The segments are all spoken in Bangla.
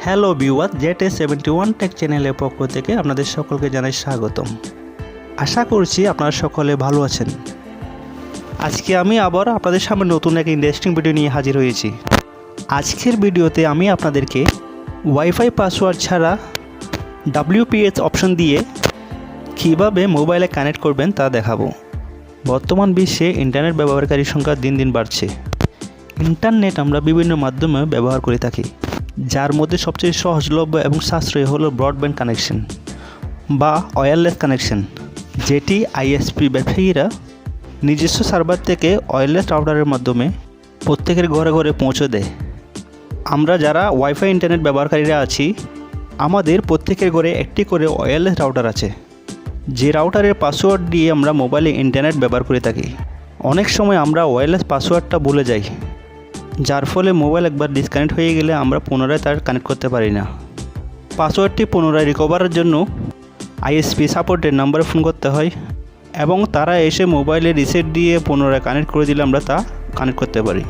হ্যালো ভিউয়ার, ZA71 টেক চ্যানেলের পক্ষ থেকে আপনাদের সকলকে জানাই স্বাগতম। আশা করছি আপনারা সকলে ভালো আছেন। আজকে আমি আবার আপনাদের সামনে নতুন এক ইন্টারেস্টিং ভিডিও নিয়ে হাজির হয়েছি। আজকের ভিডিওতে আমি আপনাদেরকে ওয়াইফাই পাসওয়ার্ড ছাড়া WPS অপশন দিয়ে কীভাবে মোবাইলে কানেক্ট করবেন তা দেখাবো। বর্তমান বিশ্বে ইন্টারনেট ব্যবহারকারীর সংখ্যা দিন দিন বাড়ছে। ইন্টারনেট আমরা বিভিন্ন মাধ্যমে ব্যবহার করে থাকি, যার মধ্যে সবচেয়ে সহজলভ্য এবং সাশ্রয়ী হলো ব্রডব্যান্ড কানেকশন বা ওয়্যারলেস কানেকশন, যেটি আইএসপি ব্যবসায়ীরা নিজস্ব সার্ভার থেকে ওয়্যারলেস রাউটারের মাধ্যমে প্রত্যেকের ঘরে ঘরে পৌঁছে দেয়। আমরা যারা ওয়াইফাই ইন্টারনেট ব্যবহারকারীরা আছি, আমাদের প্রত্যেকের ঘরে একটি করে ওয়্যারলেস রাউটার আছে, যে রাউটারের পাসওয়ার্ড দিয়ে আমরা মোবাইলে ইন্টারনেট ব্যবহার করে থাকি। অনেক সময় আমরা ওয়্যারলেস পাসওয়ার্ডটা ভুলে যাই, যার ফলে মোবাইল একবার ডিসকানেক্ট হয়ে গেলে আমরা পুনরায় তার কানেক্ট করতে পারি না। পাসওয়ার্ডটি পুনরায় রিকভারের জন্য আইএসপি সাপোর্টের নাম্বারে ফোন করতে হয় এবং তারা এসে মোবাইলে রিসেট দিয়ে পুনরায় কানেক্ট করে দিলে আমরা তা কানেক্ট করতে পারি,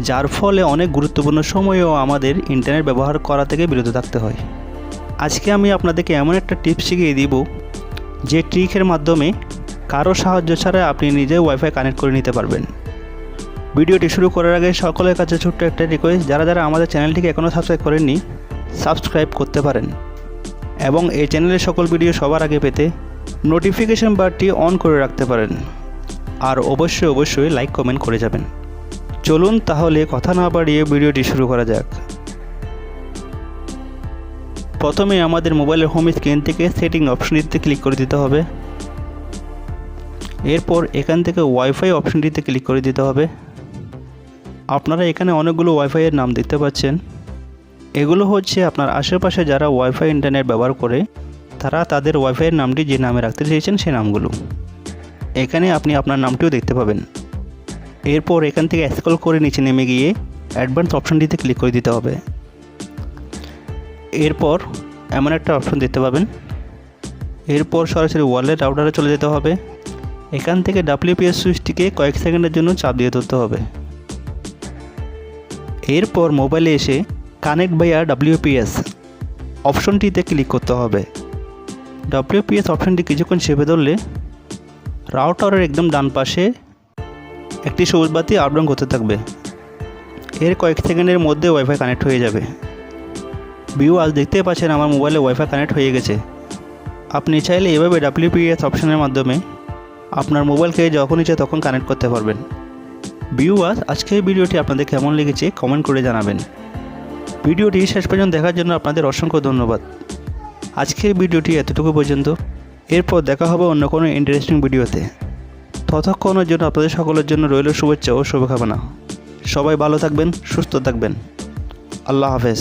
যার ফলে অনেক গুরুত্বপূর্ণ সময়েও আমাদের ইন্টারনেট ব্যবহার করা থেকে বিরত থাকতে হয়। আজকে আমি আপনাদেরকে এমন একটা টিপস শিখিয়ে দিব, যে ট্রিকের মাধ্যমে কারো সাহায্য ছাড়া আপনি নিজে ওয়াইফাই কানেক্ট করে নিতে পারবেন। ভিডিওটি শুরু করার আগে সকলের কাছে ছোট্ট একটা রিকোয়েস্ট, যারা আমাদের চ্যানেলটিকে এখনও সাবস্ক্রাইব করেননি, সাবস্ক্রাইব করতে পারেন এবং এই চ্যানেলের সকল ভিডিও সবার আগে পেতে নোটিফিকেশন বারটি অন করে রাখতে পারেন। আর অবশ্যই লাইক কমেন্ট করে যাবেন। চলুন তাহলে কথা না বাড়িয়ে ভিডিওটি শুরু করা যাক। প্রথমে আমাদের মোবাইলের হোম স্ক্রিন থেকে সেটিং অপশনটিতে ক্লিক করে দিতে হবে। এরপর এখান থেকে ওয়াইফাই অপশনটিতে ক্লিক করে দিতে হবে। আপনারা এখানে অনেকগুলো ওয়াইফাইয়ের নাম দেখতে পাচ্ছেন। এগুলো হচ্ছে আপনার আশেপাশে যারা ওয়াইফাই ইন্টারনেট ব্যবহার করে তারা তাদের ওয়াইফাইয়ের নামটি যে নামে রাখতে চেয়েছেন সেই নামগুলো। এখানে আপনি আপনার নামটিও দেখতে পাবেন। এরপর এখান থেকে স্ক্রল করে নিচে নেমে গিয়ে অ্যাডভান্স অপশনটিতে ক্লিক করে দিতে হবে। এরপর এমন একটা অপশন দেখতে পাবেন। এরপর সরাসরি ওয়ালেট রাউটারে চলে যেতে হবে। এখান থেকে WPS সুইচটিকে কয়েক সেকেন্ডের জন্য চাপ দিয়ে ধরতে হবে। এরপর মোবাইলে এসে কানেক্ট ভাইয়া WPS অপশনটিতে ক্লিক করতে হবে। WPS অপশনটি কিছুক্ষণ চেপে ধরলে রাউটারের একদম ডান পাশে একটি সবুজ বাতি আপডাউন করতে থাকবে। এর কয়েক সেকেন্ডের মধ্যে ওয়াইফাই কানেক্ট হয়ে যাবে। ভিউয়ার্স, দেখতেই পাচ্ছেন আমার মোবাইলে ওয়াইফাই কানেক্ট হয়ে গেছে। আপনি চাইলে এভাবে WPS অপশনের মাধ্যমে আপনার মোবাইলকে যখন ইচ্ছে তখন কানেক্ট করতে পারবেন। ভিউয়ার্স, আজকের ভিডিওটি আপনাদের কেমন লেগেছে কমেন্ট করে জানাবেন। ভিডিওটি শেষ পর্যন্ত দেখার জন্য আপনাদের অসংখ্য ধন্যবাদ। আজকের ভিডিওটি এতটুকু পর্যন্ত। এরপর দেখা হবে অন্য কোনো ইন্টারেস্টিং ভিডিওতে। ততক্ষণের জন্য আপনাদের সকলের জন্য রইল শুভেচ্ছা ও শুভকামনা। সবাই ভালো থাকবেন, সুস্থ থাকবেন। আল্লাহ হাফেজ।